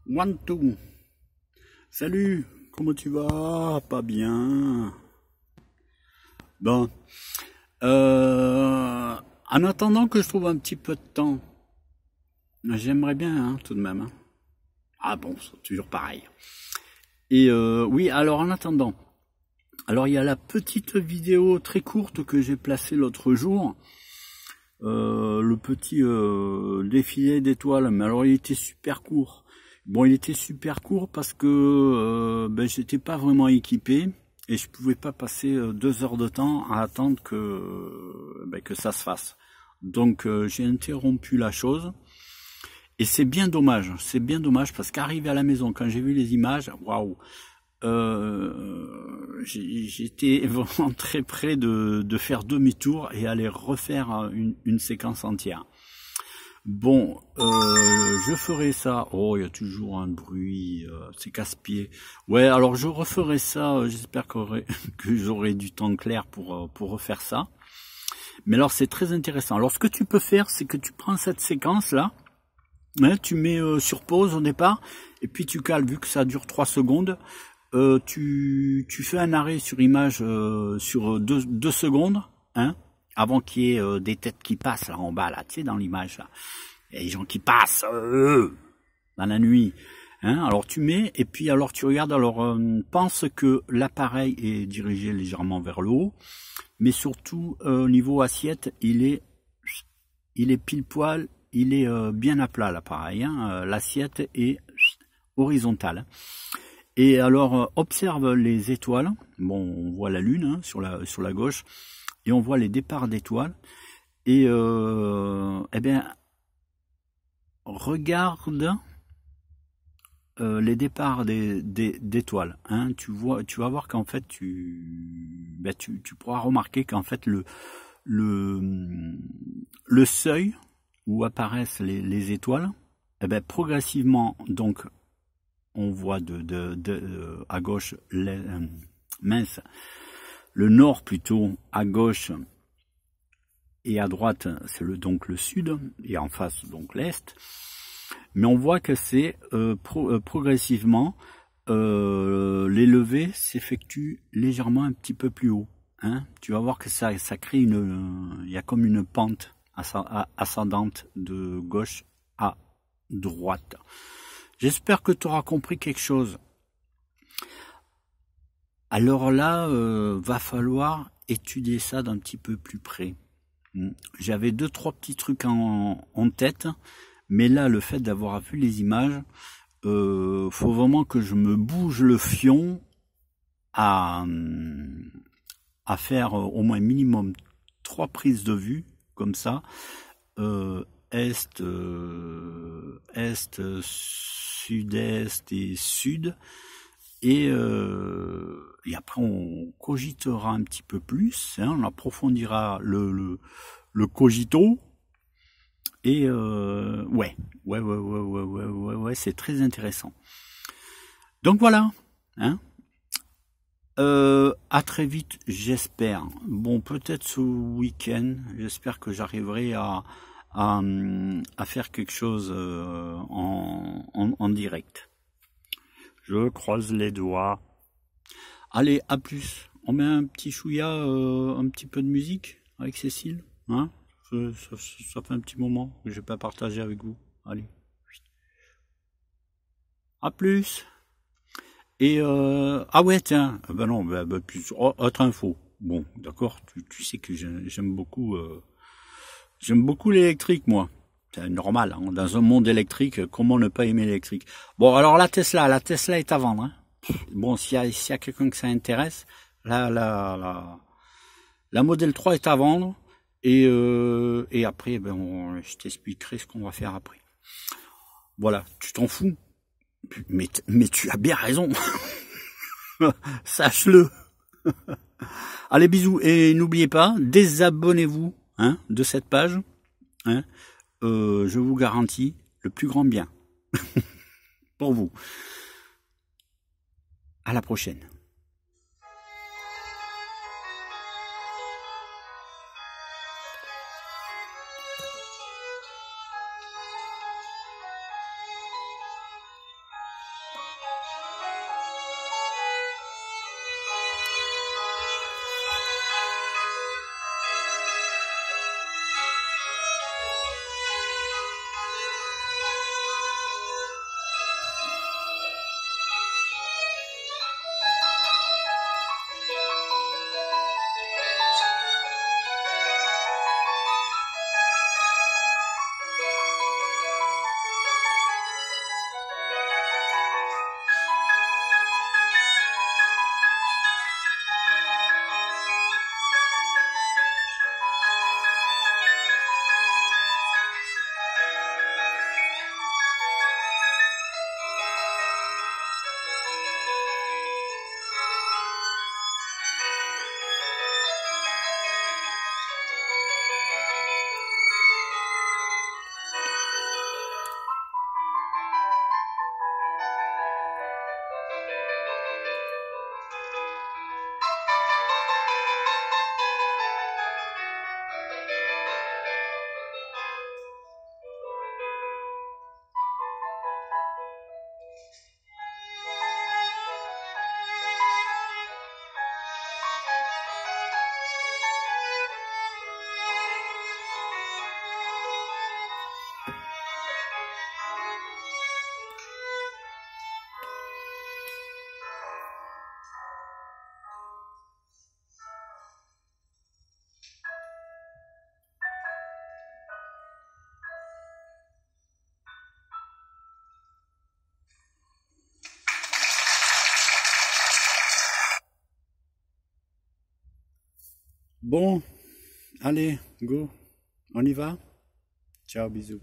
One, two. Salut, comment tu vas? Pas bien. Bon. En attendant que je trouve un petit peu de temps, j'aimerais bien, hein, tout de même. Hein. Ah bon, c'est toujours pareil. Et oui, alors en attendant, alors il y a la petite vidéo très courte que j'ai placée l'autre jour, le petit défilé d'étoiles, mais alors il était super court. Bon, il était super court parce que j'étais pas vraiment équipé et je pouvais pas passer 2 heures de temps à attendre que ça se fasse. Donc j'ai interrompu la chose et c'est bien dommage parce qu'arrivé à la maison quand j'ai vu les images, waouh, j'étais vraiment très près de faire demi-tour et aller refaire une séquence entière. Bon, je ferai ça. Oh, il y a toujours un bruit, c'est casse-pied. Ouais, alors je referai ça. J'espère que j'aurai du temps clair pour refaire ça. Mais alors c'est très intéressant. Alors ce que tu peux faire, c'est que tu prends cette séquence là, hein, tu mets sur pause au départ, et puis tu cales vu que ça dure 3 secondes. Tu fais un arrêt sur image sur 2 secondes, hein. Avant qu'il y ait des têtes qui passent là en bas, là, tu sais, dans l'image, là. Il y a des gens qui passent dans la nuit. Hein. Alors tu mets, et puis alors tu regardes, alors pense que l'appareil est dirigé légèrement vers le haut, mais surtout au niveau assiette, il est pile poil, il est bien à plat l'appareil. Hein. L'assiette est horizontale. Et alors observe les étoiles. Bon, on voit la lune hein, sur la gauche. Et on voit les départs d'étoiles. Et eh bien, regarde les départs d'étoiles. Hein. Tu vas voir qu'en fait, tu pourras remarquer qu'en fait le seuil où apparaissent les étoiles, eh bien, progressivement, donc, on voit à gauche mince. Le nord plutôt à gauche et à droite c'est donc le sud et en face donc l'est. Mais on voit que c'est progressivement les levées s'effectuent légèrement un petit peu plus haut. Hein. Tu vas voir que ça crée il y a comme une pente ascendante de gauche à droite. J'espère que tu auras compris quelque chose. Alors là, va falloir étudier ça d'un petit peu plus près. J'avais 2-3 petits trucs en tête, mais là, le fait d'avoir vu les images, faut vraiment que je me bouge le fion à faire au moins minimum 3 prises de vue, comme ça, est, sud-est et sud. Et après on cogitera un petit peu plus, hein, on approfondira le cogito et ouais, c'est très intéressant. Donc voilà, hein. À très vite, j'espère. Bon, peut-être ce week-end, j'espère que j'arriverai à faire quelque chose en direct. Je croise les doigts. Allez, à plus. On met un petit chouïa, un petit peu de musique avec Cécile. Hein ça fait un petit moment que je n'ai pas partagé avec vous. Allez. À plus. Et ah ouais, tiens. Ben non, plus. Autre info. Bon, d'accord. Tu sais que j'aime beaucoup l'électrique, moi. C'est normal, hein. Dans un monde électrique, comment ne pas aimer l'électrique? Bon, alors la Tesla est à vendre. Hein. Bon, s'il y a quelqu'un que ça intéresse, la Model 3 est à vendre. Et après, je t'expliquerai ce qu'on va faire après. Voilà, tu t'en fous. Mais tu as bien raison. Sache-le. Allez, bisous. Et n'oubliez pas, désabonnez-vous hein, de cette page. Hein. Je vous garantis le plus grand bien pour vous. À la prochaine. Bon, allez, go, on y va? Ciao, bisous.